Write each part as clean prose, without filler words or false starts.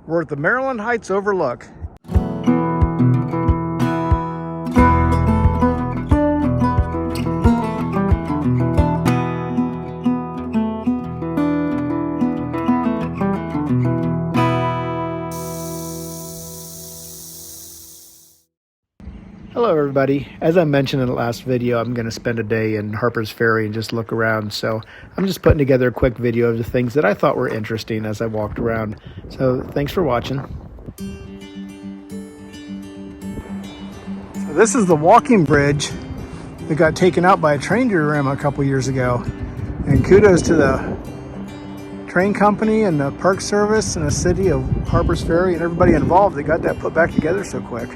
We're at the Maryland Heights Overlook. Hello everybody. As I mentioned in the last video, I'm going to spend a day in Harpers Ferry and just look around. So I'm just putting together a quick video of the things that I thought were interesting as I walked around. So thanks for watching. So this is the walking bridge that got taken out by a train derailment a couple years ago. And kudos to the train company and the park service and the city of Harpers Ferry and everybody involved that got that put back together so quick.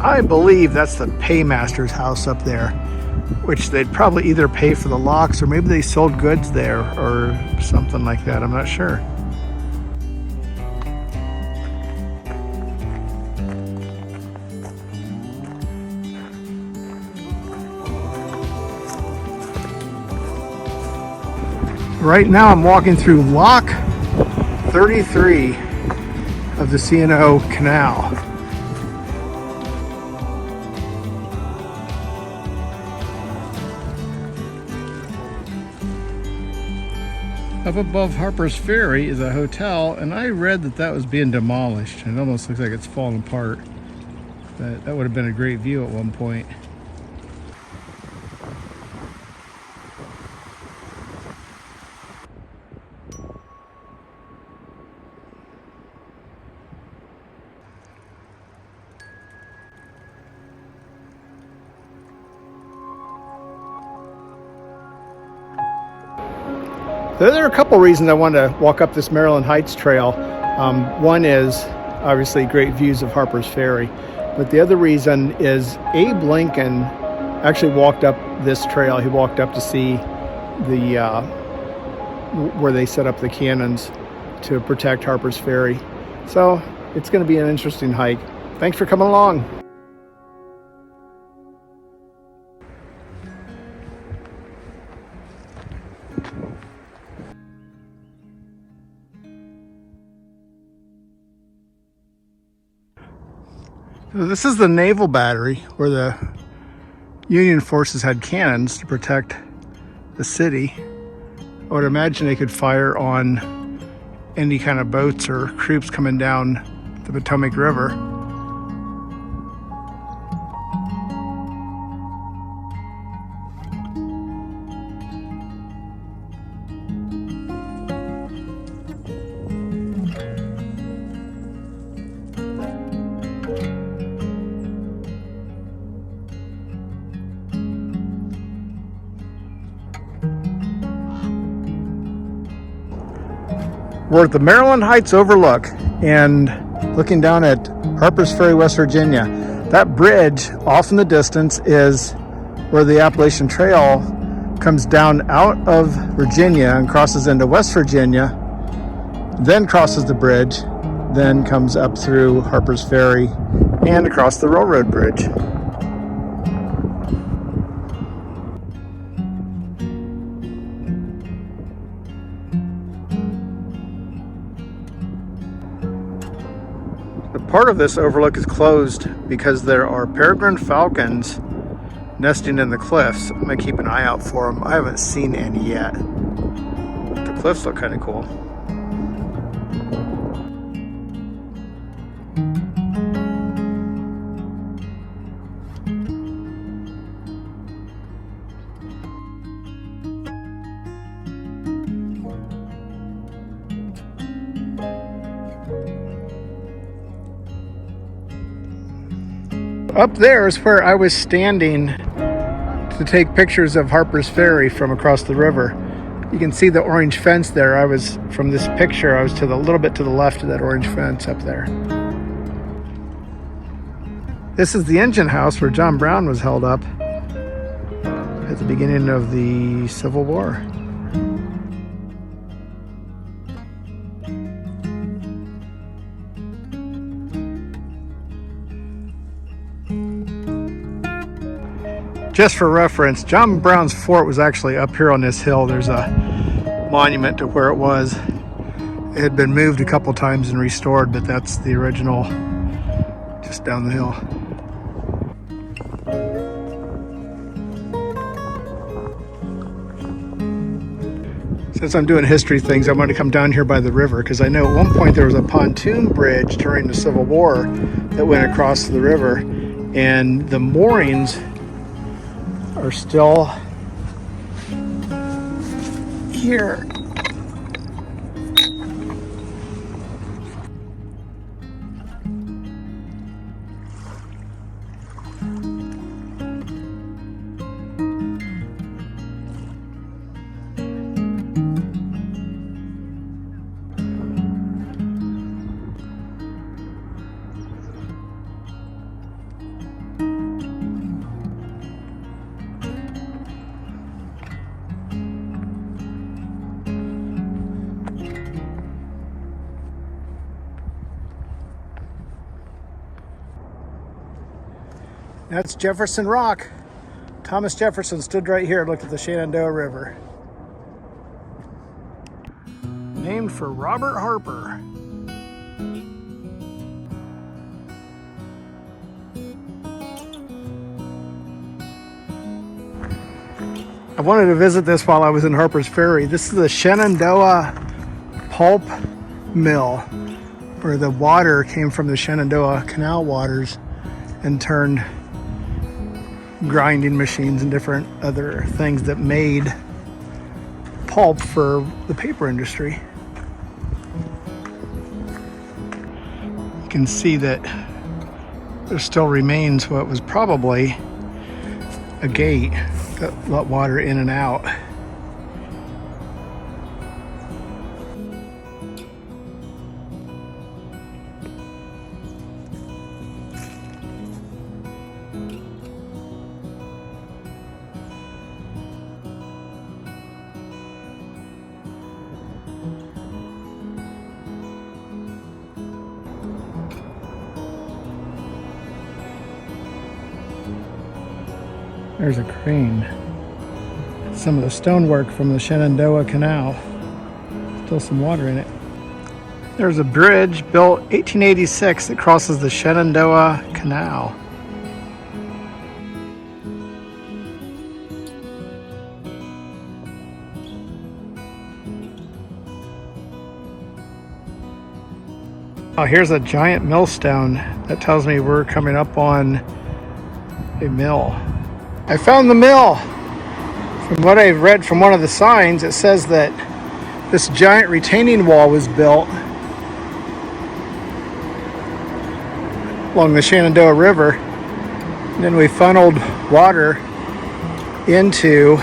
I believe that's the Paymasters House up there, which they'd probably either pay for the locks or maybe they sold goods there or something like that. I'm not sure. Right now I'm walking through Lock 33 of the C&O Canal. Up above Harpers Ferry is a hotel, and I read that that was being demolished. It almost looks like it's falling apart. But that would have been a great view at one point. There are a couple reasons I wanted to walk up this Maryland Heights Trail. One is obviously great views of Harpers Ferry, but the other reason is Abe Lincoln actually walked up this trail. He walked up to see the where they set up the cannons to protect Harpers Ferry. So it's going to be an interesting hike. Thanks for coming along. So this is the naval battery where the Union forces had cannons to protect the city. I would imagine they could fire on any kind of boats or troops coming down the Potomac River. We're at the Maryland Heights Overlook and looking down at Harpers Ferry, West Virginia. That bridge off in the distance is where the Appalachian Trail comes down out of Virginia and crosses into West Virginia, then crosses the bridge, then comes up through Harpers Ferry and across the railroad bridge. Part of this overlook is closed because there are peregrine falcons nesting in the cliffs. I'm gonna keep an eye out for them. I haven't seen any yet. The cliffs look kind of cool. Up there is where I was standing to take pictures of Harpers Ferry from across the river. You can see the orange fence there. From this picture, I was to the little bit to the left of that orange fence up there. This is the engine house where John Brown was held up at the beginning of the Civil War. Just for reference, John Brown's fort was actually up here on this hill. There's a monument to where it was. It had been moved a couple times and restored, but that's the original, just down the hill. Since I'm doing history things, I want to come down here by the river because I know at one point there was a pontoon bridge during the Civil War that went across the river, and the moorings are still here. That's Jefferson Rock. Thomas Jefferson stood right here and looked at the Shenandoah River. Named for Robert Harper. I wanted to visit this while I was in Harpers Ferry. This is the Shenandoah Pulp Mill, where the water came from the Shenandoah Canal waters and turned grinding machines and different other things that made pulp for the paper industry. You can see that there still remains what was probably a gate that let water in and out. There's a crane. Some of the stonework from the Shenandoah Canal. Still some water in it. There's a bridge built 1886 that crosses the Shenandoah Canal. Oh, here's a giant millstone that tells me we're coming up on a mill. I found the mill. From what I've read from one of the signs, it says that this giant retaining wall was built along the Shenandoah River. And then we funneled water into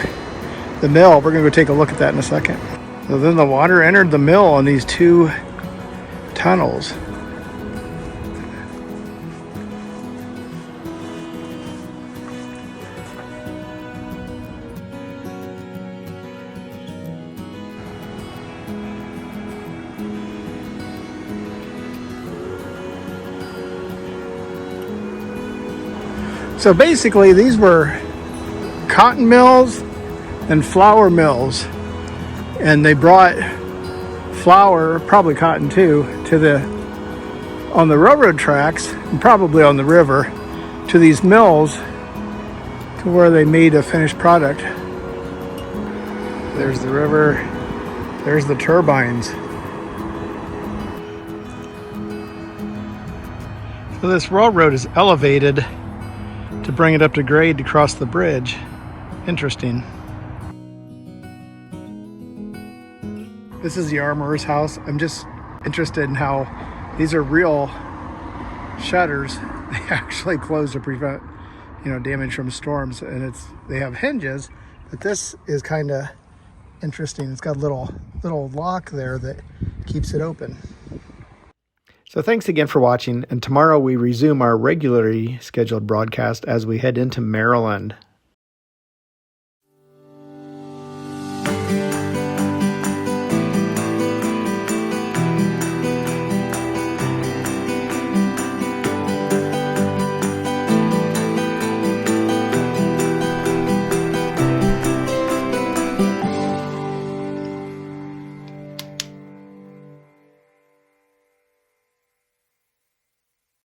the mill. We're going to go take a look at that in a second. So then the water entered the mill in these two tunnels. So basically these were cotton mills and flour mills, and they brought flour, probably cotton too, on the railroad tracks and probably on the river to these mills to where they made a finished product. There's the river, there's the turbines. So this railroad is elevated to bring it up to grade to cross the bridge. Interesting. This is the Armory's house. I'm just interested in how these are real shutters they actually close to prevent, damage from storms. And they have hinges, but this is kind of interesting. It's got a little lock there that keeps it open. So thanks again for watching, and tomorrow we resume our regularly scheduled broadcast as we head into Maryland.